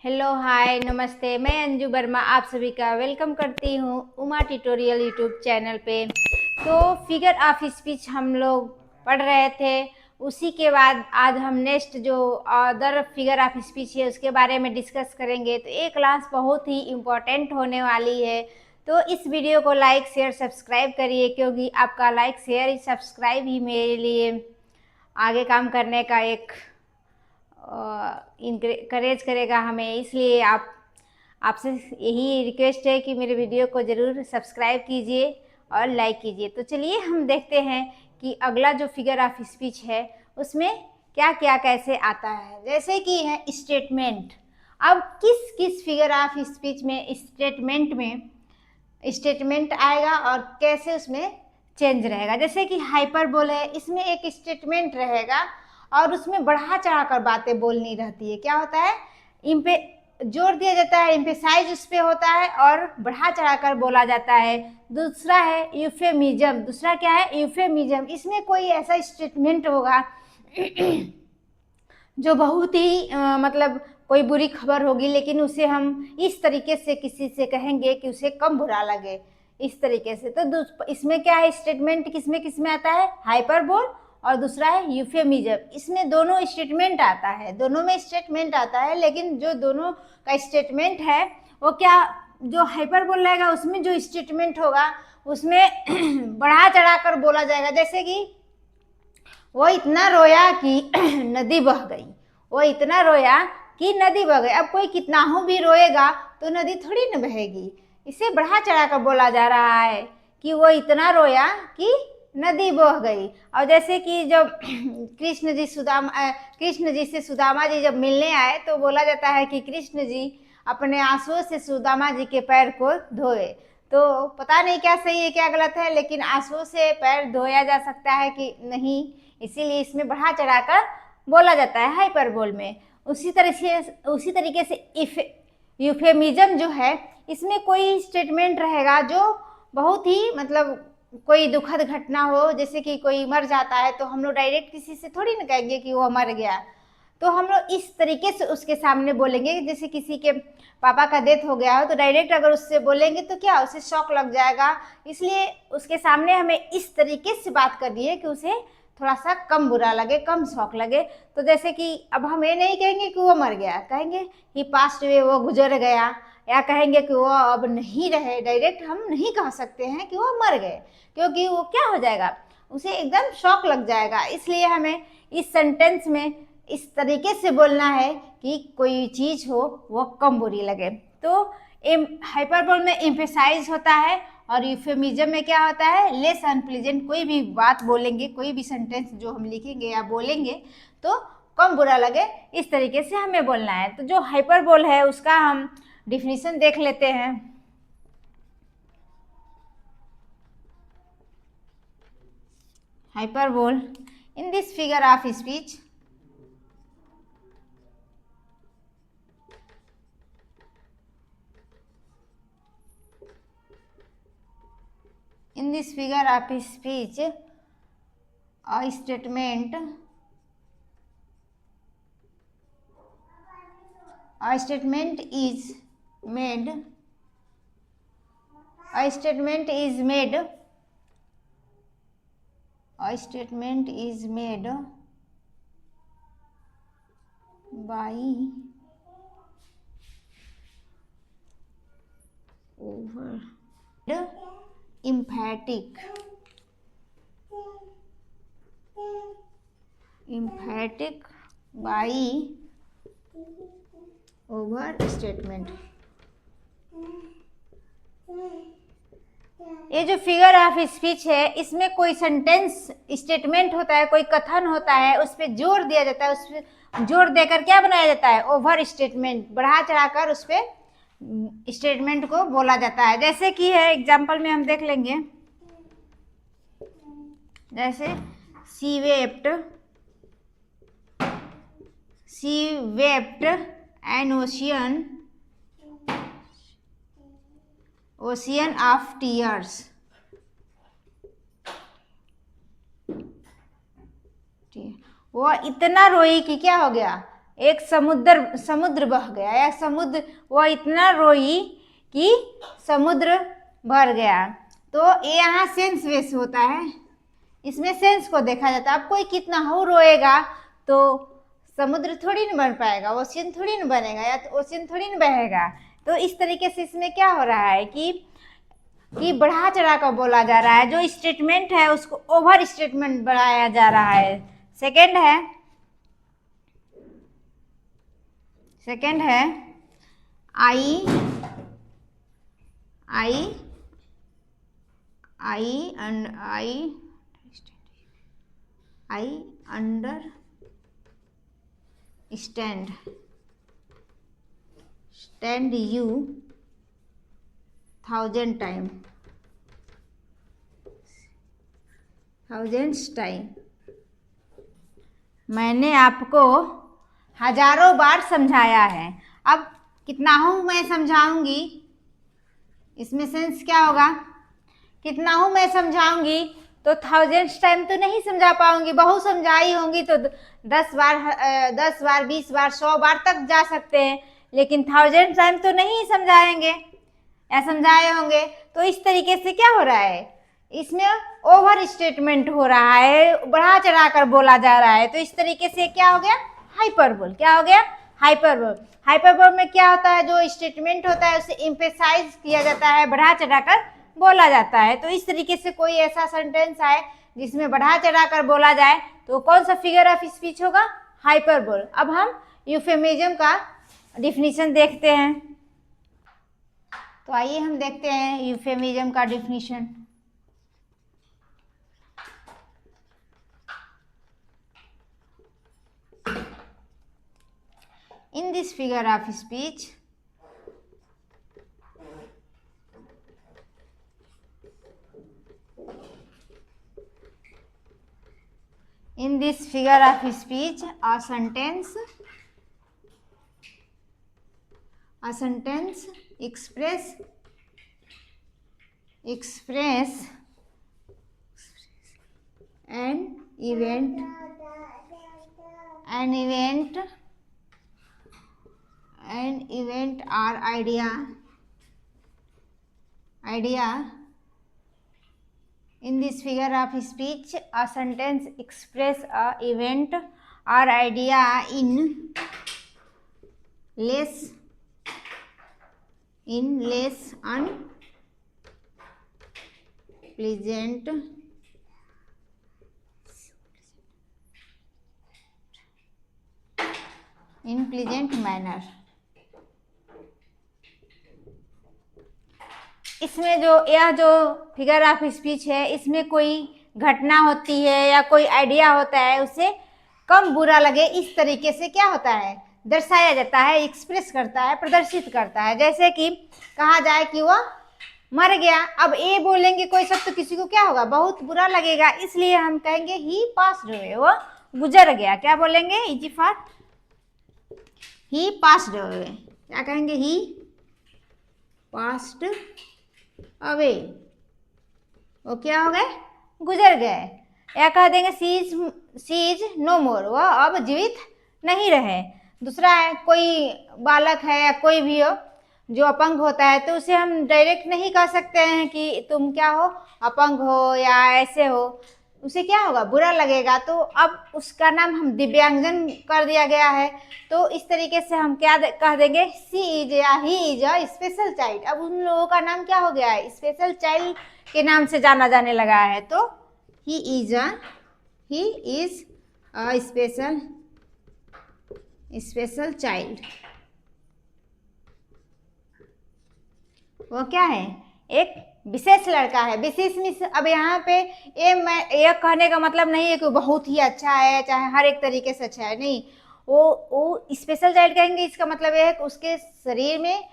Hello hi नमस्ते। मैं अंजू वर्मा आप सभी का वेलकम करती हूँ उमा ट्यूटोरियल यूट्यूब चैनल पे। तो फिगर ऑफ स्पीच हम लोग पढ़ रहे थे, उसी के बाद आज हम नेक्स्ट जो अदर फिगर ऑफ स्पीच है उसके बारे में डिस्कस करेंगे। तो ये क्लास बहुत ही इम्पोर्टेंट होने वाली है, तो इस वीडियो को लाइक शेयर सब्सक्राइब करिए, क्योंकि आपका लाइक शेयर सब्सक्राइब ही मेरे लिए आगे काम करने का एक इनकरेज करेगा हमें। इसलिए आपसे यही रिक्वेस्ट है कि मेरे वीडियो को ज़रूर सब्सक्राइब कीजिए और लाइक कीजिए। तो चलिए हम देखते हैं कि अगला जो फिगर ऑफ स्पीच है उसमें क्या क्या कैसे आता है। जैसे कि है स्टेटमेंट। अब किस किस फिगर ऑफ स्पीच में स्टेटमेंट आएगा और कैसे उसमें चेंज रहेगा। जैसे कि हाइपरबोल है, इसमें एक स्टेटमेंट रहेगा और उसमें बढ़ा चढ़ा कर बातें बोलनी रहती है। क्या होता है, इन पे जोर दिया जाता है, एम्फेसाइज उस पे होता है और बढ़ा चढ़ा कर बोला जाता है। दूसरा है यूफेमिज्म। दूसरा क्या है, यूफेमिज्म। इसमें कोई ऐसा स्टेटमेंट होगा जो बहुत ही मतलब कोई बुरी खबर होगी, लेकिन उसे हम इस तरीके से किसी से कहेंगे कि उसे कम बुरा लगे, इस तरीके से। तो इसमें क्या है, स्टेटमेंट किसमें किसमें आता है, हाइपरबोल और दूसरा है यूफेमिज्म। इसमें दोनों स्टेटमेंट आता है, दोनों में स्टेटमेंट आता है, लेकिन जो दोनों का स्टेटमेंट है वो क्या, जो हाइपरबोल रहेगा उसमें जो स्टेटमेंट होगा उसमें बढ़ा चढ़ा कर बोला जाएगा। जैसे कि वो इतना रोया कि नदी बह गई। वो इतना रोया कि नदी बह गई। अब कोई कितना हो भी रोएगा तो नदी थोड़ी न बहेगी। इसे बढ़ा चढ़ा कर बोला जा रहा है कि वो इतना रोया कि नदी बह गई। और जैसे कि जब कृष्ण जी से सुदामा जी जब मिलने आए तो बोला जाता है कि कृष्ण जी अपने आंसुओं से सुदामा जी के पैर को धोए। तो पता नहीं क्या सही है क्या गलत है, लेकिन आंसुओं से पैर धोया जा सकता है कि नहीं, इसीलिए इसमें बढ़ा चढ़ाकर बोला जाता है हाइपरबोल में। उसी तरीके से यूफेमिज्म जो है, इसमें कोई स्टेटमेंट रहेगा जो बहुत ही मतलब कोई दुखद घटना हो, जैसे कि कोई मर जाता है तो हम लोग डायरेक्ट किसी से थोड़ी ना कहेंगे कि वो मर गया। तो हम लोग इस तरीके से उसके सामने बोलेंगे। जैसे किसी के पापा का डेथ हो गया हो तो डायरेक्ट अगर उससे बोलेंगे तो क्या, उसे शॉक लग जाएगा। इसलिए उसके सामने हमें इस तरीके से बात करनी है कि उसे थोड़ा सा कम बुरा लगे, कम शौक लगे। तो जैसे कि अब हम ये नहीं कहेंगे कि वो मर गया, कहेंगे ही पास्ट वे, वो गुजर गया, या कहेंगे कि वो अब नहीं रहे। डायरेक्ट हम नहीं कह सकते हैं कि वो मर गए, क्योंकि वो क्या हो जाएगा, उसे एकदम शौक लग जाएगा। इसलिए हमें इस सेंटेंस में इस तरीके से बोलना है कि कोई चीज़ हो वो कम बुरी लगे। तो हाइपरबोल में एम्फेसाइज होता है और यूफेमिज्म में क्या होता है, लेस अनप्लीजेंट। कोई भी बात बोलेंगे, कोई भी सेंटेंस जो हम लिखेंगे या बोलेंगे तो कम बुरा लगे, इस तरीके से हमें बोलना है। तो जो हाइपरबोल है उसका हम डिफिनीशन देख लेते हैं। Hyperbole in this figure of speech, in this figure of speech a statement is made a statement is made by over emphatic by over statement। ये जो फिगर ऑफ स्पीच है इसमें कोई सेंटेंस स्टेटमेंट होता है, कोई कथन होता है, उस पर जोर दिया जाता है। उस पर जोर देकर क्या बनाया जाता है, ओवर स्टेटमेंट, बढ़ा चढ़ाकर उस पर स्टेटमेंट को बोला जाता है। जैसे कि है एग्जाम्पल में हम देख लेंगे, जैसे she wept an ocean of tears. वो इतना रोई कि क्या हो गया, एक समुद्र बह गया, या समुद्र, वह इतना रोई कि समुद्र भर गया। तो ये यहाँ सेंस बेस होता है, इसमें सेंस को देखा जाता है। अब कोई कितना हो रोएगा तो समुद्र थोड़ी न बन पाएगा, ओशियन थोड़ी न बनेगा, या तो ओशियन थोड़ी न बहेगा। तो इस तरीके से इसमें क्या हो रहा है कि बढ़ा चढ़ा कर बोला जा रहा है। जो स्टेटमेंट है उसको ओवर स्टेटमेंट बढ़ाया जा रहा है। सेकंड है आई understand you 1000 टाइम। मैंने आपको हजारों बार समझाया है। अब कितना हूँ मैं समझाऊंगी, इसमें सेंस क्या होगा, कितना हूँ मैं समझाऊंगी तो 1000 टाइम तो नहीं समझा पाऊंगी। बहुत समझाई होंगी तो 10 बार 20 बार 100 बार तक जा सकते हैं, लेकिन 1000 टाइम तो नहीं समझाएंगे या समझाए होंगे। तो इस तरीके से क्या हो रहा है, इसमें ओवर स्टेटमेंट हो रहा है, बढ़ा चढ़ा कर बोला जा रहा है। तो इस तरीके से क्या हो गया, हाइपरबोल। क्या हो गया, हाइपरबोल। हाइपरबोल में क्या होता है, जो स्टेटमेंट होता है उसे एम्फेसाइज किया जाता है, बढ़ा चढ़ा कर बोला जाता है। तो इस तरीके से कोई ऐसा सेंटेंस है जिसमें बढ़ा चढ़ा कर बोला जाए तो कौन सा फिगर ऑफ स्पीच होगा, हाइपरबोल। अब हम यूफेमिज्म का डिफिनीशन देखते हैं। तो आइए हम देखते हैं यूफेमिज्म का definition. In this figure of speech, a sentence express an event or idea. In this figure of speech, a sentence express a event or idea in less unpleasant manner. इसमें यह जो फिगर ऑफ स्पीच है, इसमें कोई घटना होती है या कोई आइडिया होता है, उसे कम बुरा लगे इस तरीके से क्या होता है, दर्शाया जाता है, एक्सप्रेस करता है, प्रदर्शित करता है। जैसे कि कहा जाए कि वह मर गया। अब ये बोलेंगे कोई सब तो किसी को क्या होगा, बहुत बुरा लगेगा, इसलिए हम कहेंगे ही पास्ड अवे, वह गुजर गया। क्या बोलेंगे, easy for he passed away. क्या कहेंगे, ही पास्ड अवे, वो क्या हो गए, गुजर गए। या कह देंगे सी इज नो मोर, वह अब जीवित नहीं रहे। दूसरा है, कोई बालक है या कोई भी हो जो अपंग होता है, तो उसे हम डायरेक्ट नहीं कह सकते हैं कि तुम क्या हो, अपंग हो या ऐसे हो, उसे क्या होगा, बुरा लगेगा। तो अब उसका नाम हम दिव्यांगजन कर दिया गया है। तो इस तरीके से हम क्या कह देंगे, सी इज या he is a special child. अब उन लोगों का नाम क्या हो गया है, स्पेशल चाइल्ड के नाम से जाना जाने लगा है। तो he is a special child, वो क्या है, एक विशेष लड़का है। विशेष मीन्स, अब यहाँ पे ये कहने का मतलब नहीं है कि बहुत ही अच्छा है, चाहे हर एक तरीके से अच्छा है, नहीं। वो स्पेशल चाइल्ड कहेंगे, इसका मतलब ये है कि उसके शरीर में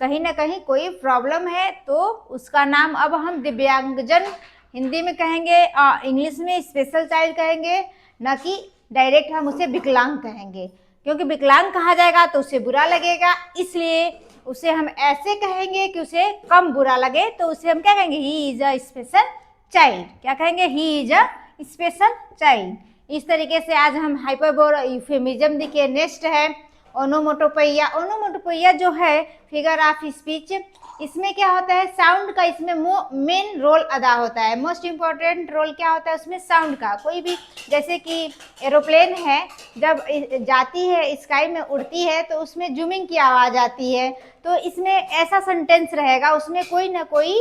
कहीं ना कहीं कोई प्रॉब्लम है, तो उसका नाम अब हम दिव्यांगजन हिंदी में कहेंगे, इंग्लिश में स्पेशल चाइल्ड कहेंगे, न कि डायरेक्ट हम उसे विकलांग कहेंगे, क्योंकि विकलांग कहा जाएगा तो उसे बुरा लगेगा। इसलिए उसे हम ऐसे कहेंगे कि उसे कम बुरा लगे, तो उसे हम क्या कहेंगे, he is a special child. क्या कहेंगे, he is a special child. इस तरीके से आज हम हाइपरबोला यूफेमिज्म देखिए। नेक्स्ट है ओनोमोटोपोइया। ओनोमोटोपोइया जो है फिगर ऑफ स्पीच, इसमें क्या होता है, साउंड का इसमें मेन रोल अदा होता है। मोस्ट इम्पॉर्टेंट रोल क्या होता है उसमें, साउंड का। कोई भी जैसे कि एरोप्लेन है, जब जाती है स्काई में उड़ती है तो उसमें जूमिंग की आवाज़ आती है, तो इसमें ऐसा सेंटेंस रहेगा, उसमें कोई ना कोई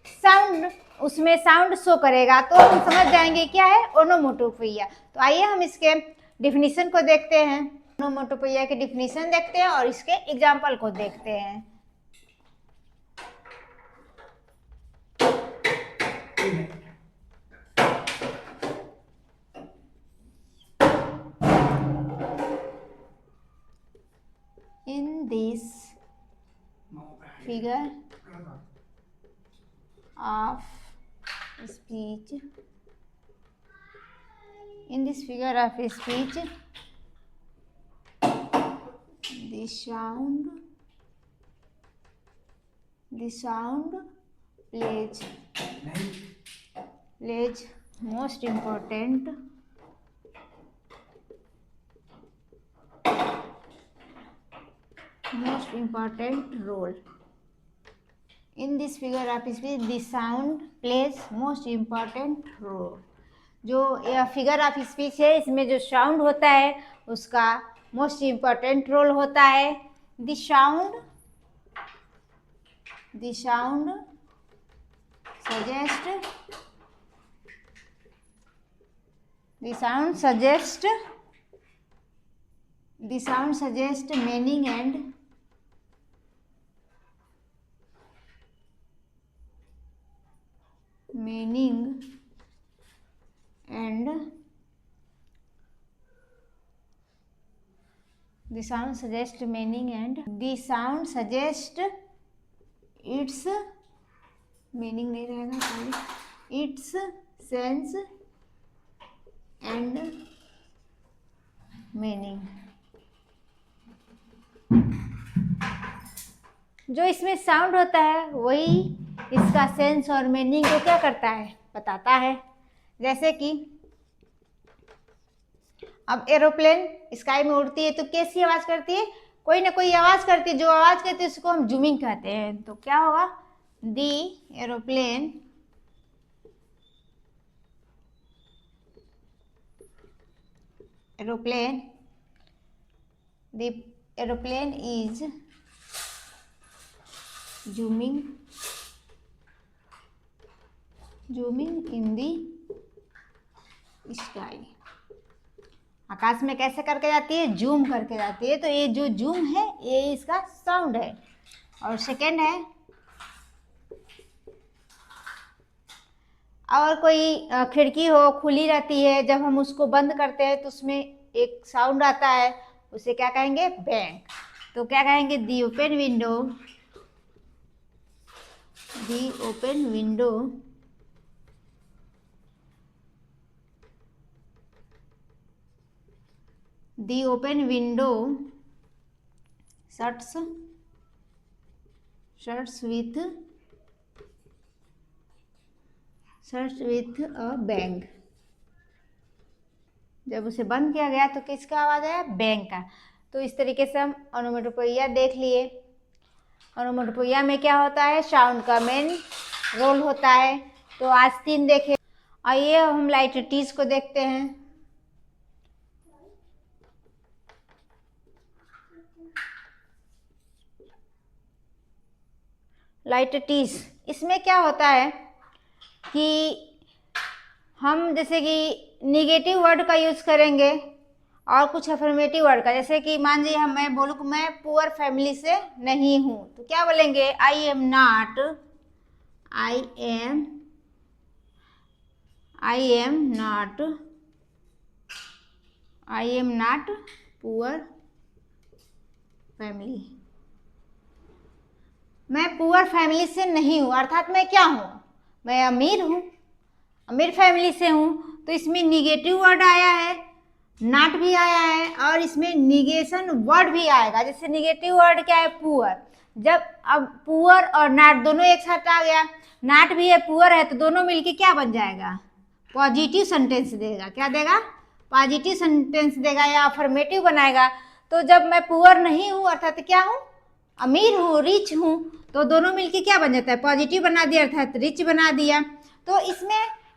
साउंड, उसमें साउंड शो करेगा, तो हम समझ जाएंगे क्या है ओनोमोटोपोइया। तो आइए हम इसके डिफिनीशन को देखते हैं। ओनोमोटोपोइया के डिफिनीशन देखते हैं और इसके एग्जाम्पल को देखते हैं। In this figure of speech, in this figure of speech, the sound plays most important role. In this figure of speech, the sound plays most important role. जो यह फिगर ऑफ स्पीच है, इसमें जो sound होता है उसका most important role होता है। The sound suggest meaning and the sound suggests meaning and the sound suggests its meaning नहीं रहेगा, खाली its sense and meaning। जो इसमें साउंड होता है वही इसका सेंस और मीनिंग को क्या करता है, बताता है। जैसे कि अब एरोप्लेन स्काई में उड़ती है तो कैसी आवाज करती है, कोई ना कोई आवाज करती है, जो आवाज करती है उसको हम जूमिंग कहते हैं। तो क्या होगा, the aeroplane is zooming in the sky। आकाश में कैसे करके जाती है, जूम करके जाती है। तो ये जो जूम है ये इसका साउंड है। और सेकेंड है, और कोई खिड़की हो खुली रहती है, जब हम उसको बंद करते हैं तो उसमें एक साउंड आता है, उसे क्या कहेंगे, बैंग। तो क्या कहेंगे, दी open window shuts with a bang। जब उसे बंद किया गया तो किसका आवाज आया, बैंग का। तो इस तरीके से हम ओनोमेटोपोइया देख लिए। ओनोमेटोपोइया में क्या होता है, साउंड का मेन रोल होता है। तो आज 3 देखे। आइए हम लाइटटीज को देखते हैं। लाइटटीज, इसमें क्या होता है कि हम जैसे कि निगेटिव वर्ड का यूज करेंगे और कुछ अफर्मेटिव वर्ड का। जैसे कि मान लीजिए मैं बोलूँ कि मैं पुअर फैमिली से नहीं हूँ, तो क्या बोलेंगे, I am not poor family. मैं पुअर फैमिली से नहीं हूँ, अर्थात मैं क्या हूँ, मैं अमीर हूँ, अमीर फैमिली से हूँ। तो इसमें निगेटिव वर्ड आया है, नॉट भी आया है, और इसमें निगेशन वर्ड भी आएगा। जैसे निगेटिव वर्ड क्या है, पुअर। जब अब पुअर और नॉट दोनों एक साथ आ गया, नॉट भी है पुअर है, तो दोनों मिलके क्या बन जाएगा, पॉजिटिव सेंटेंस देगा। क्या देगा, पॉजिटिव सेंटेंस देगा या अफर्मेटिव बनाएगा। तो जब मैं पुअर नहीं हूँ अर्थात क्या हूँ, अमीर हूँ, रिच हूँ, तो दोनों मिलके क्या बन जाता है, पॉजिटिव बना दिया अर्थात रिच बना दिया। तो इसमें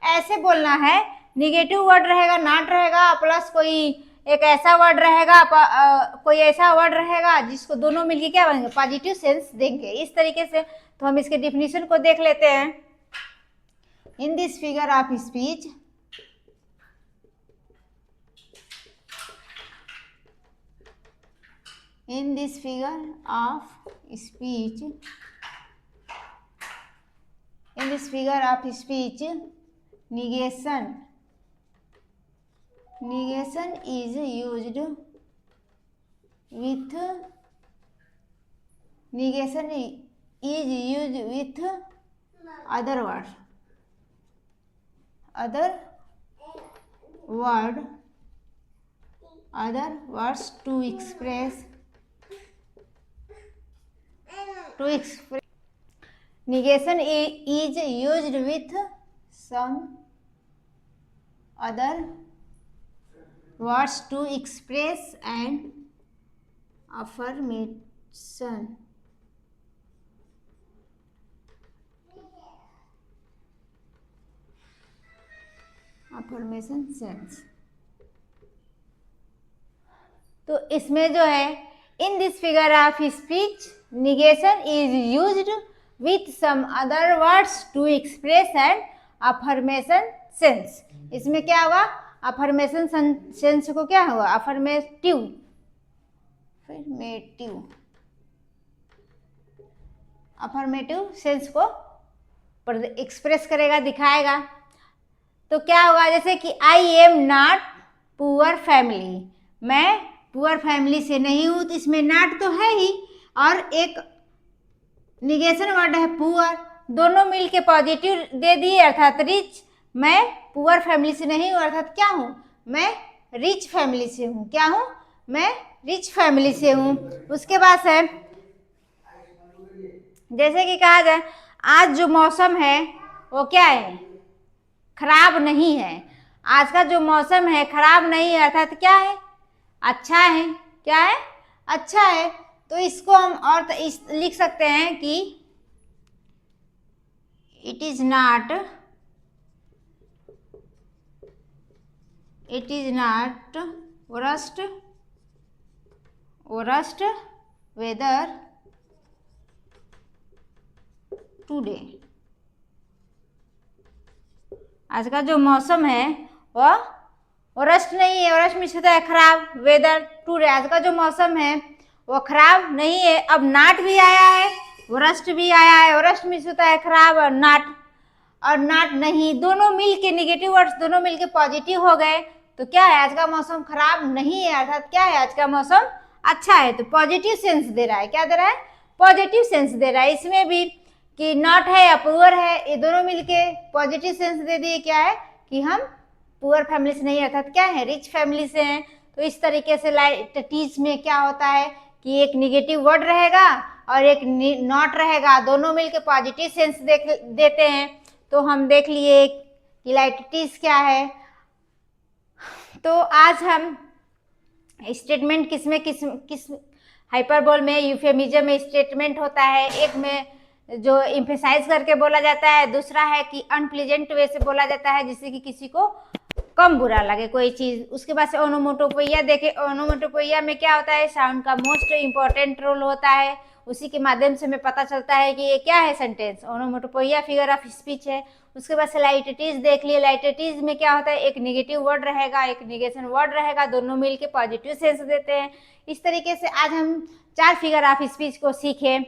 ऐसे बोलना है, निगेटिव वर्ड रहेगा, नॉट रहेगा, प्लस कोई एक ऐसा वर्ड रहेगा, कोई ऐसा वर्ड रहेगा जिसको दोनों मिलके क्या बनेंगे, पॉजिटिव सेंस देंगे, इस तरीके से। तो हम इसके डिफिनीशन को देख लेते हैं। In this figure of speech, in this figure of speech, in this figure of speech, negation is used with, negation is used with other words to express negation is used with some other words to express an affirmation. affirmation sense। तो इसमें जो है, in this figure of speech negation is used with some other words to express an affirmation sense। इसमें क्या हुआ, affirmation sense को क्या हुआ, affirmative सेंस को एक्सप्रेस करेगा, दिखाएगा। तो क्या होगा, जैसे कि I am not poor family, मैं पुअर फैमिली से नहीं हूं, तो इसमें नॉट तो है ही और एक निगेशन वर्ड है पुअर, दोनों मिलके पॉजिटिव दे दिए अर्थात रिच। मैं पुअर फैमिली से नहीं हूं अर्थात क्या हूं, मैं रिच फैमिली से हूं। क्या हूं, मैं रिच फैमिली से हूं। उसके बाद है, जैसे कि कहा जाए आज जो मौसम है वो क्या है, खराब नहीं है। आज का जो मौसम है खराब नहीं है अर्थात क्या है, अच्छा है। क्या है, अच्छा है। तो इसको हम और लिख सकते हैं कि it is not worst weather today. आज का जो मौसम है वह वर्स्ट नहीं है, वर्स्ट मीन्स होता है खराब, वेदर टुडे, आज का जो मौसम है वो खराब नहीं है। अब नॉट भी आया है, वर्स्ट भी आया है, वर्स्ट मीन्स होता है खराब, और नॉट नहीं, दोनों मिल के निगेटिव वर्ड्स दोनों मिल के पॉजिटिव हो गए। तो क्या है, आज का मौसम खराब नहीं है अर्थात क्या है, आज का मौसम अच्छा है। तो पॉजिटिव सेंस दे रहा है, क्या दे रहा है, पॉजिटिव सेंस दे रहा है। इसमें भी कि नॉट है या पुअर है, ये दोनों मिलके पॉजिटिव सेंस दे दिए, क्या है कि हम पुअर फैमिली से नहीं अर्थात क्या है, रिच फैमिली से हैं। तो इस तरीके से टीच में क्या होता है कि एक निगेटिव वर्ड रहेगा और एक नॉट रहेगा, दोनों मिलके पॉजिटिव सेंस देते हैं। तो हम देख लिए कि लाइटिस क्या है। तो आज हम स्टेटमेंट किस हाइपरबोल में, यूफेमिज्म में स्टेटमेंट होता है, एक में जो इम्फेसाइज करके बोला जाता है, दूसरा है कि अनप्लीजेंट वे से बोला जाता है जिससे कि किसी को कम बुरा लगे कोई चीज। उसके बाद से ओनोमोटोपोइया देखे, ओनोमोटोपोइया में क्या होता है, साउंड का मोस्ट इंपॉर्टेंट रोल होता है, उसी के माध्यम से हमें पता चलता है कि ये क्या है, सेंटेंस। ओनोमोटोपोइया फिगर ऑफ स्पीच है। उसके बाद से लाइटिस देख लिए, लाइटिस में क्या होता है, एक नेगेटिव वर्ड रहेगा, एक निगेशन वर्ड रहेगा, दोनों मिलके पॉजिटिव सेंस देते हैं। इस तरीके से आज हम 4 फिगर ऑफ स्पीच को सीखे।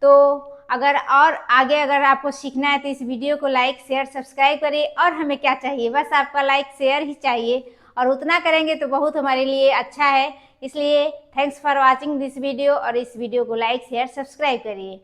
तो अगर और आगे अगर आपको सीखना है तो इस वीडियो को लाइक शेयर सब्सक्राइब करिए। और हमें क्या चाहिए, बस आपका लाइक शेयर ही चाहिए, और उतना करेंगे तो बहुत हमारे लिए अच्छा है। इसलिए thanks for watching this video, और इस वीडियो को लाइक शेयर सब्सक्राइब करिए।